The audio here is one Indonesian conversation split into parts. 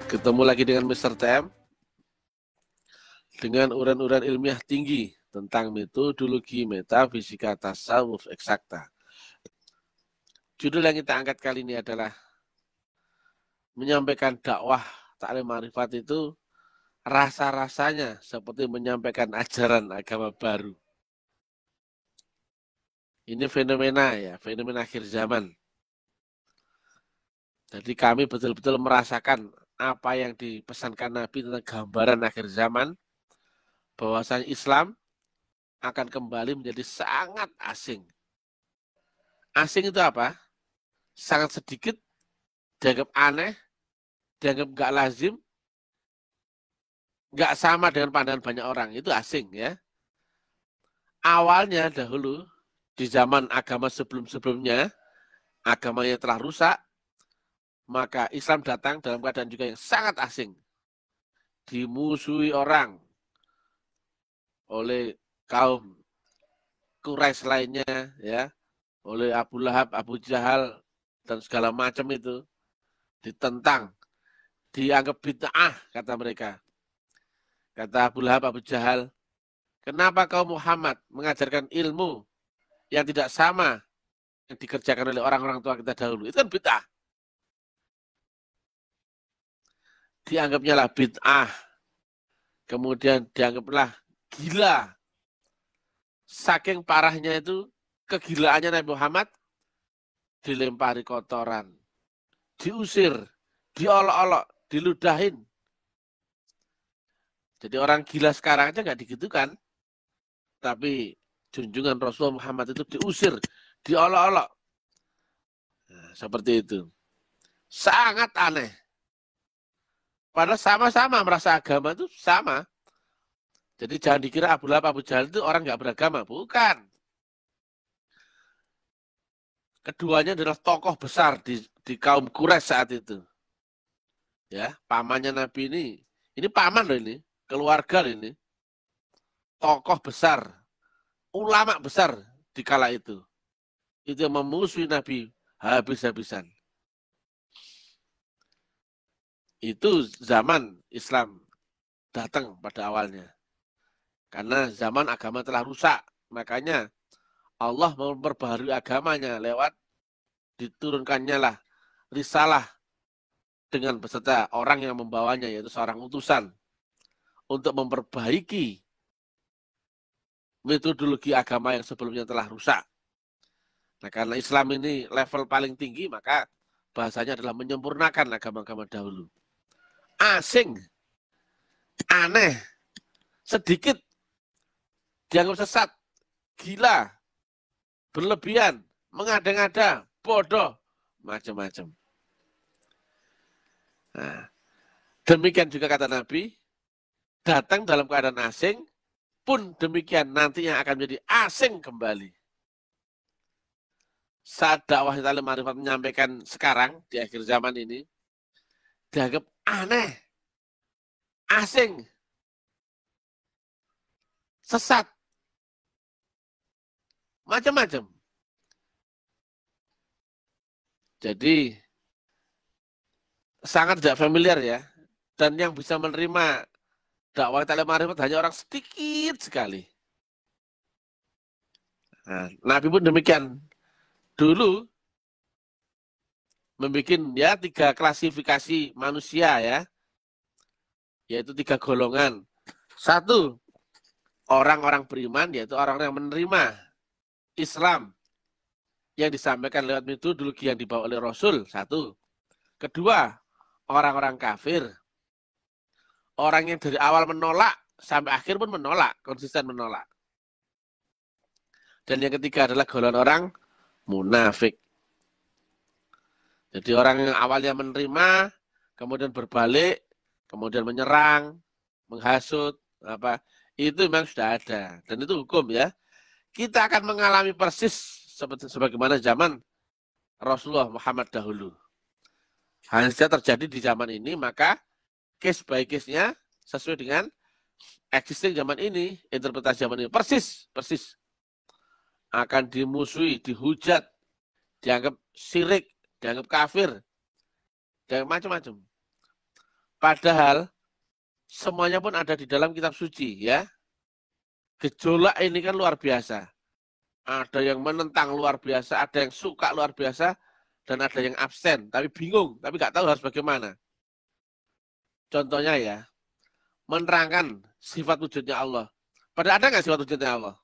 Ketemu lagi dengan Mr. TM dengan uran-uran ilmiah tinggi tentang metodologi metafisika tasawuf eksakta. Judul yang kita angkat kali ini adalah menyampaikan dakwah taklim ma'rifat itu rasa-rasanya seperti menyampaikan ajaran agama baru. Ini fenomena ya, fenomena akhir zaman. Jadi kami betul-betul merasakan apa yang dipesankan Nabi tentang gambaran akhir zaman, bahwasanya Islam akan kembali menjadi sangat asing. Asing itu apa? Sangat sedikit, dianggap aneh, dianggap nggak lazim, nggak sama dengan pandangan banyak orang. Itu asing ya. Awalnya dahulu, di zaman agama sebelum-sebelumnya, agamanya telah rusak, maka Islam datang dalam keadaan juga yang sangat asing. Dimusuhi orang oleh kaum Quraisy lainnya, ya, oleh Abu Lahab, Abu Jahal, dan segala macam itu. Ditentang, dianggap bid'ah, kata mereka. Kata Abu Lahab, Abu Jahal, kenapa kau Muhammad mengajarkan ilmu yang tidak sama yang dikerjakan oleh orang-orang tua kita dahulu? Itu kan bid'ah. Dianggapnya lah bid'ah. Kemudian dianggaplah gila. Saking parahnya itu, kegilaannya Nabi Muhammad, dilempari kotoran, diusir, diolok-olok, diludahin. Jadi orang gila sekarang aja nggak digitukan. Tapi junjungan Rasulullah Muhammad itu diusir, diolok-olok. Nah, seperti itu. Sangat aneh. Padahal sama-sama merasa agama itu sama. Jadi jangan dikira Abu Lahab, Abu Jahal itu orang nggak beragama. Bukan. Keduanya adalah tokoh besar di kaum Quraisy saat itu. Ya, pamannya Nabi ini paman loh ini, keluarga loh ini. Tokoh besar, ulama besar di kala itu. Itu yang memusuhi Nabi habis-habisan. Itu zaman Islam datang pada awalnya. Karena zaman agama telah rusak. Makanya Allah memperbaharui agamanya lewat diturunkannya lah risalah dengan beserta orang yang membawanya, yaitu seorang utusan, untuk memperbaiki metodologi agama yang sebelumnya telah rusak. Nah, karena Islam ini level paling tinggi, maka bahasanya adalah menyempurnakan agama-agama dahulu. Asing, aneh, sedikit, dianggap sesat, gila, berlebihan, mengada-ngada, bodoh, macam-macam. Nah, demikian juga kata Nabi, datang dalam keadaan asing, pun demikian nantinya akan menjadi asing kembali. Saat dakwah taklim ma'rifat menyampaikan sekarang, di akhir zaman ini, dianggap aneh, asing, sesat, macam-macam. Jadi sangat tidak familiar ya. Dan yang bisa menerima dakwah taklim ma'rifat hanya orang sedikit sekali. Nah, Nabi pun demikian. Dulu membuat ya 3 klasifikasi manusia ya. Yaitu 3 golongan. 1, orang-orang beriman, yaitu orang-orang yang menerima Islam yang disampaikan lewat metodologi yang dibawa oleh Rasul. 1. Kedua, orang-orang kafir. Orang yang dari awal menolak sampai akhir pun menolak, konsisten menolak. Dan yang ketiga adalah golongan orang munafik. Jadi orang yang awalnya menerima, kemudian berbalik, kemudian menyerang, menghasut, itu memang sudah ada. Dan itu hukum ya. Kita akan mengalami persis sebagaimana zaman Rasulullah Muhammad dahulu. Hal yang terjadi di zaman ini, maka case by case-nya sesuai dengan existing zaman ini, interpretasi zaman ini. Persis. Akan dimusuhi, dihujat, dianggap syirik, dianggap kafir, dianggap macam-macam. Padahal semuanya pun ada di dalam kitab suci, ya. Gejolak ini kan luar biasa. Ada yang menentang luar biasa, ada yang suka luar biasa, dan ada yang absen, tapi bingung, tapi nggak tahu harus bagaimana. Contohnya ya, menerangkan sifat wujudnya Allah. Padahal ada nggak sifat wujudnya Allah?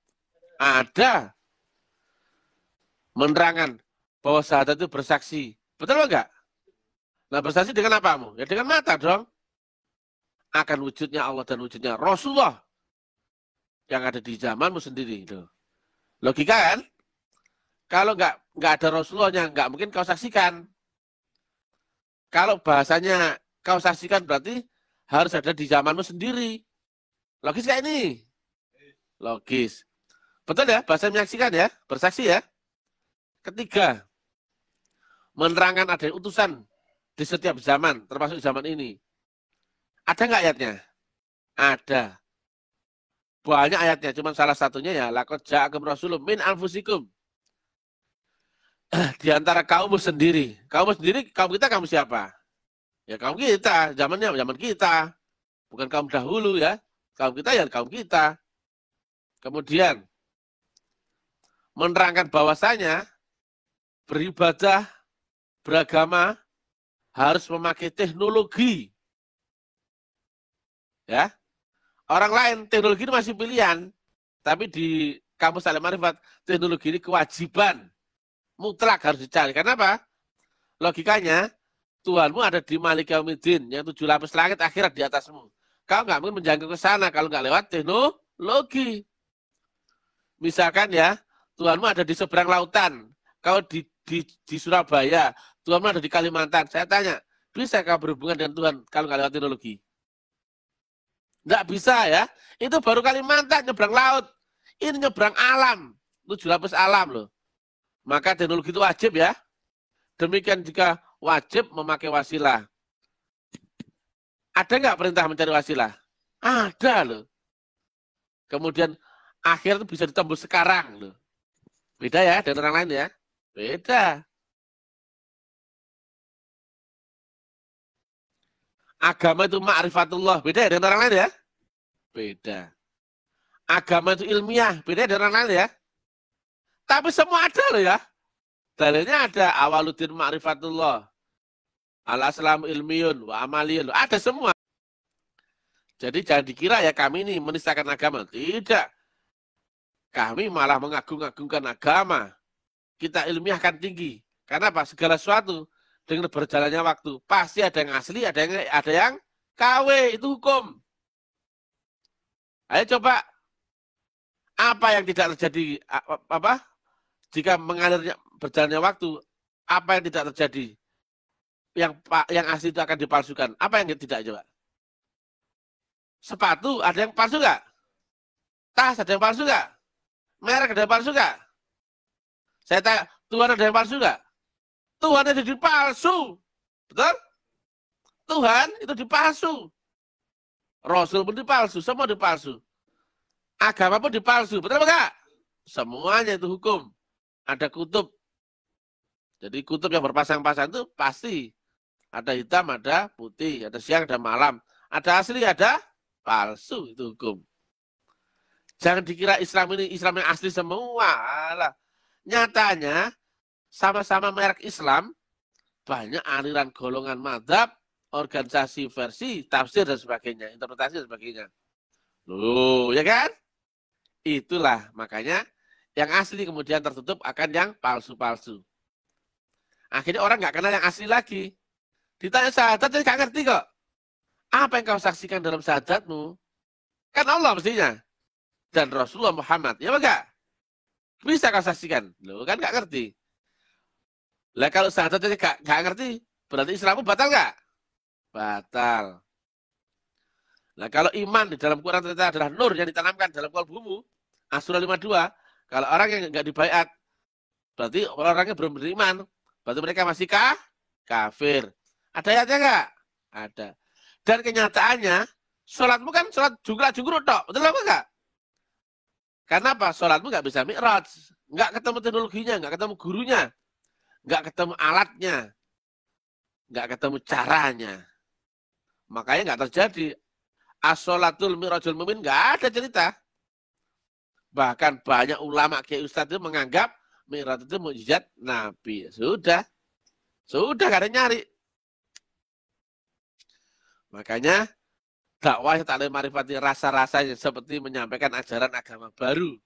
Ada. Menerangkan bahwa syahadat itu bersaksi. Betul enggak? Nah, bersaksi dengan apamu? Ya dengan mata dong. Akan wujudnya Allah dan wujudnya Rasulullah yang ada di zamanmu sendiri. Itu. Logika kan? Kalau nggak ada Rasulullahnya, nggak mungkin kau saksikan. Kalau bahasanya kau saksikan berarti harus ada di zamanmu sendiri. Logis kayak ini? Logis. Betul ya? Bahasa menyaksikan ya? Bersaksi ya? Ketiga, menerangkan ada utusan di setiap zaman, termasuk zaman ini. Ada nggak ayatnya? Ada. Banyak ayatnya, cuma salah satunya ya, laqad ja'akum rasulun min anfusikum. Di antara kaummu sendiri. Kaummu sendiri, kaum kita kaum siapa? Ya kaum kita, zamannya zaman kita. Bukan kaum dahulu ya. Kaum kita ya kaum kita. Kemudian, menerangkan bahwasanya beribadah, beragama, harus memakai teknologi. Ya, orang lain teknologi ini masih pilihan, tapi di kampus Al-Ma'rifat teknologi ini kewajiban mutlak harus dicari. Kenapa? Logikanya Tuhanmu ada di Malik Yaumiddin, yang 7 lapis langit akhirat di atasmu. Kau nggak mungkin menjangkau ke sana kalau nggak lewat teknologi. Misalkan ya, Tuhanmu ada di seberang lautan, kau di Surabaya, Tuhanmu ada di Kalimantan. Saya tanya, bisa kau berhubungan dengan Tuhan kalau nggak lewat teknologi? Nggak bisa ya. Itu baru Kalimantan, nyebrang laut. Ini nyebrang alam. 7 lapis alam loh. Maka teknologi itu wajib ya. Demikian jika wajib memakai wasilah. Ada nggak perintah mencari wasilah? Ada loh. Kemudian akhir itu bisa ditembus sekarang loh. Beda ya dengan orang lain ya. Beda. Agama itu ma'rifatullah. Beda ya dengan orang lain ya? Beda. Agama itu ilmiah. Beda ya dengan orang lain ya? Tapi semua ada loh ya. Dalilnya ada. Awaluddin ma'rifatullah. Al-aslamu ilmiyun wa amaliyun. Ada semua. Jadi jangan dikira ya kami ini menistakan agama. Tidak. Kami malah mengagung-agungkan agama. Kita ilmiahkan tinggi. Karena apa? Segala sesuatu dengan berjalannya waktu pasti ada yang asli, ada yang KW, itu hukum. Ayo coba apa yang tidak terjadi apa? Jika mengalirnya berjalannya waktu, apa yang tidak terjadi? Yang asli itu akan dipalsukan. Apa yang tidak coba? Sepatu ada yang palsu nggak? Tas ada yang palsu nggak? Merek ada yang palsu nggak? Saya tanya, Tuhan ada yang palsu nggak? Tuhan itu dipalsu. Betul? Tuhan itu dipalsu. Rasul pun dipalsu, semua dipalsu. Agama pun dipalsu, betul enggak? Semuanya itu hukum. Ada kutub. Jadi kutub yang berpasang-pasang itu pasti. Ada hitam, ada putih, ada siang, ada malam. Ada asli, ada palsu, itu hukum. Jangan dikira Islam ini Islam yang asli semua. Alah. Nyatanya, sama-sama merek Islam, banyak aliran golongan mazhab, organisasi versi, tafsir dan sebagainya, interpretasi dan sebagainya. Loh, ya kan? Itulah makanya yang asli kemudian tertutup akan yang palsu-palsu. Akhirnya orang nggak kenal yang asli lagi. Ditanya syahadat, dia nggak ngerti kok. Apa yang kau saksikan dalam syahadatmu? Kan Allah mestinya. Dan Rasulullah Muhammad. Ya enggak? Bisa kau saksikan. Loh, kan nggak ngerti. Lah kalau syahadatnya nggak ngerti, berarti Islammu batal nggak? Batal. Nah kalau iman di dalam Quran ternyata adalah nur yang ditanamkan dalam qalbumu, As-Surah 52, kalau orang yang nggak dibaiat, berarti orangnya belum beriman, berarti mereka masih kafir. Ada ayatnya nggak? Ada. Dan kenyataannya, sholatmu kan sholat jungkrak-jungkruk tok, betul apa enggak? Karena apa? Sholatmu nggak bisa mi'raj, nggak ketemu teknologinya, nggak ketemu gurunya, nggak ketemu alatnya, nggak ketemu caranya. Makanya nggak terjadi. As-sholatul mi'rajul mu'min nggak ada cerita. Bahkan banyak ulama kiai ustadz itu menganggap mi'raj itu mukjizat Nabi. Sudah gak ada nyari. Makanya dakwah taklim marifati rasa-rasanya seperti menyampaikan ajaran agama baru.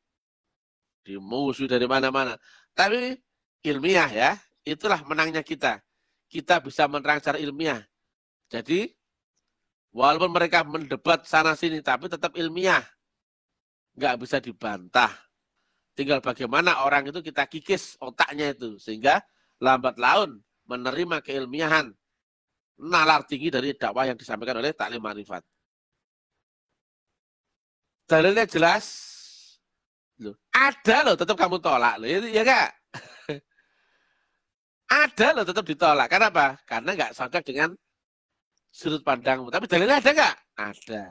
Dimusuh dari mana-mana. Tapi ilmiah ya, itulah menangnya kita. Kita bisa menerang secara ilmiah. Jadi, walaupun mereka mendebat sana-sini, tapi tetap ilmiah. Nggak bisa dibantah. Tinggal bagaimana orang itu kita kikis otaknya itu. Sehingga lambat laun menerima keilmiahan. Nalar tinggi dari dakwah yang disampaikan oleh taklim marifat. Dalilnya jelas. Loh, ada loh tetap kamu tolak. Loh, ya enggak? Ada loh tetap ditolak. Kenapa? Karena nggak cocok dengan sudut pandangmu. Tapi dalilnya ada nggak? Ada.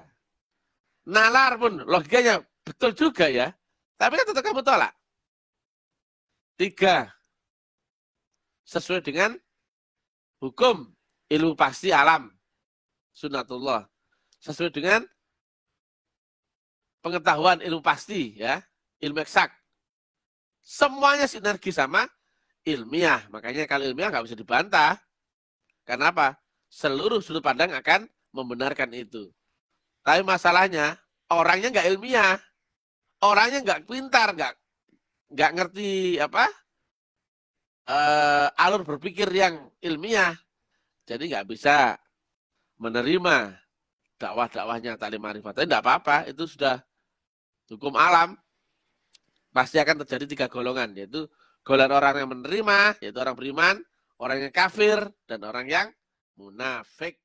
Nalar pun logikanya betul juga ya. Tapi kan tetap kamu tolak. 3. Sesuai dengan hukum ilmu pasti alam. Sunnatullah. Sesuai dengan pengetahuan ilmu pasti ya. Ilmu eksak. Semuanya sinergi sama ilmiah. Makanya kalau ilmiah nggak bisa dibantah. Kenapa? Seluruh sudut pandang akan membenarkan itu. Tapi masalahnya orangnya nggak ilmiah, orangnya nggak pintar, nggak ngerti apa alur berpikir yang ilmiah, jadi nggak bisa menerima dakwah-dakwahnya taklim marifat. Tapi nggak apa-apa, itu sudah hukum alam. Pasti akan terjadi 3 golongan, yaitu golongan orang yang menerima, yaitu orang beriman, orang yang kafir, dan orang yang munafik.